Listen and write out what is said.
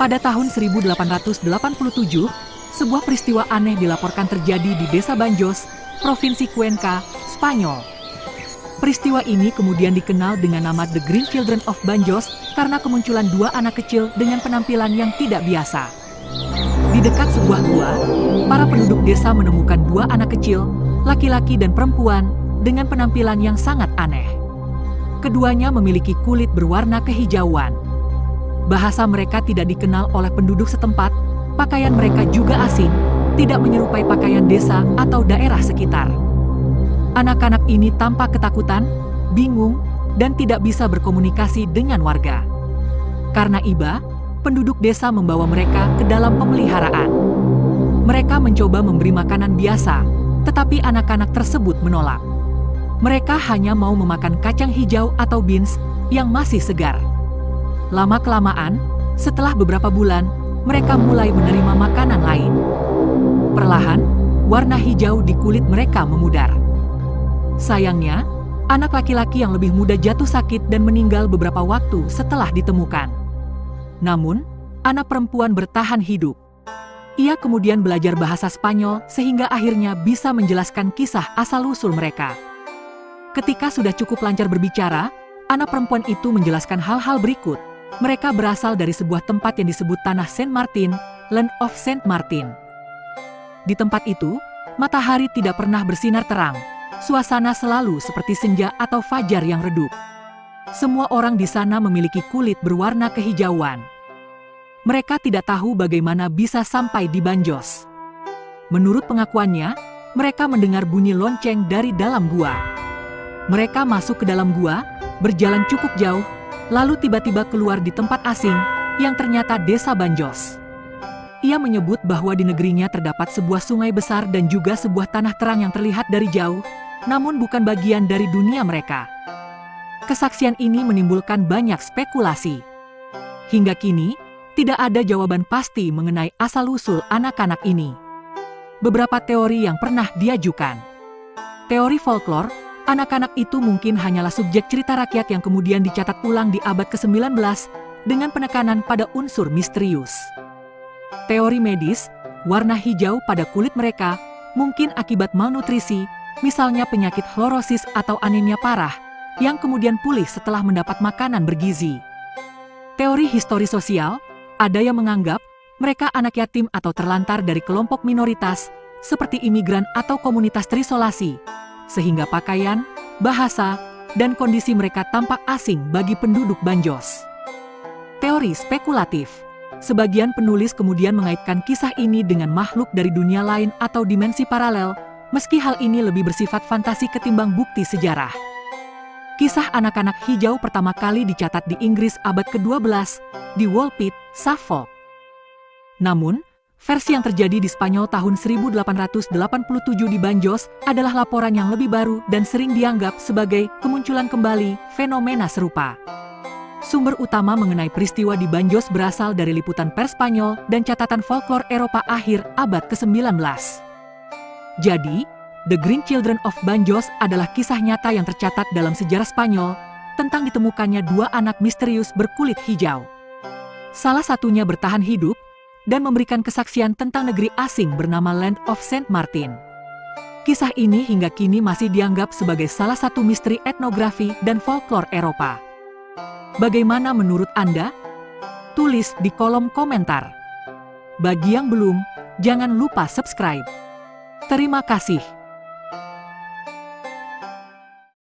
Pada tahun 1887, sebuah peristiwa aneh dilaporkan terjadi di Desa Banjos, Provinsi Cuenca, Spanyol. Peristiwa ini kemudian dikenal dengan nama The Green Children of Banjos karena kemunculan dua anak kecil dengan penampilan yang tidak biasa. Di dekat sebuah gua, para penduduk desa menemukan dua anak kecil, laki-laki dan perempuan, dengan penampilan yang sangat aneh. Keduanya memiliki kulit berwarna kehijauan. Bahasa mereka tidak dikenal oleh penduduk setempat, pakaian mereka juga asing, tidak menyerupai pakaian desa atau daerah sekitar. Anak-anak ini tampak ketakutan, bingung, dan tidak bisa berkomunikasi dengan warga. Karena iba, penduduk desa membawa mereka ke dalam pemeliharaan. Mereka mencoba memberi makanan biasa, tetapi anak-anak tersebut menolak. Mereka hanya mau memakan kacang hijau atau beans yang masih segar. Lama-kelamaan, setelah beberapa bulan, mereka mulai menerima makanan lain. Perlahan, warna hijau di kulit mereka memudar. Sayangnya, anak laki-laki yang lebih muda jatuh sakit dan meninggal beberapa waktu setelah ditemukan. Namun, anak perempuan bertahan hidup. Ia kemudian belajar bahasa Spanyol sehingga akhirnya bisa menjelaskan kisah asal-usul mereka. Ketika sudah cukup lancar berbicara, anak perempuan itu menjelaskan hal-hal berikut. Mereka berasal dari sebuah tempat yang disebut Tanah Saint Martin, Land of Saint Martin. Di tempat itu, matahari tidak pernah bersinar terang. Suasana selalu seperti senja atau fajar yang redup. Semua orang di sana memiliki kulit berwarna kehijauan. Mereka tidak tahu bagaimana bisa sampai di Banjos. Menurut pengakuannya, mereka mendengar bunyi lonceng dari dalam gua. Mereka masuk ke dalam gua, berjalan cukup jauh, lalu tiba-tiba keluar di tempat asing, yang ternyata Desa Banjos. Ia menyebut bahwa di negerinya terdapat sebuah sungai besar dan juga sebuah tanah terang yang terlihat dari jauh, namun bukan bagian dari dunia mereka. Kesaksian ini menimbulkan banyak spekulasi. Hingga kini, tidak ada jawaban pasti mengenai asal-usul anak-anak ini. Beberapa teori yang pernah diajukan. Teori folklore, anak-anak itu mungkin hanyalah subjek cerita rakyat yang kemudian dicatat ulang di abad ke-19 dengan penekanan pada unsur misterius. Teori medis, warna hijau pada kulit mereka mungkin akibat malnutrisi, misalnya penyakit chlorosis atau anemia parah, yang kemudian pulih setelah mendapat makanan bergizi. Teori histori sosial, ada yang menganggap mereka anak yatim atau terlantar dari kelompok minoritas, seperti imigran atau komunitas terisolasi, sehingga pakaian, bahasa, dan kondisi mereka tampak asing bagi penduduk Banjos. Teori spekulatif. Sebagian penulis kemudian mengaitkan kisah ini dengan makhluk dari dunia lain atau dimensi paralel, meski hal ini lebih bersifat fantasi ketimbang bukti sejarah. Kisah anak-anak hijau pertama kali dicatat di Inggris abad ke-12, di Woolpit, Suffolk. Namun, versi yang terjadi di Spanyol tahun 1887 di Banjos adalah laporan yang lebih baru dan sering dianggap sebagai kemunculan kembali fenomena serupa. Sumber utama mengenai peristiwa di Banjos berasal dari liputan pers Spanyol dan catatan folklore Eropa akhir abad ke-19. Jadi, The Green Children of Banjos adalah kisah nyata yang tercatat dalam sejarah Spanyol tentang ditemukannya dua anak misterius berkulit hijau. Salah satunya bertahan hidup dan memberikan kesaksian tentang negeri asing bernama Land of Saint Martin. Kisah ini hingga kini masih dianggap sebagai salah satu misteri etnografi dan folklore Eropa. Bagaimana menurut Anda? Tulis di kolom komentar. Bagi yang belum, jangan lupa subscribe. Terima kasih.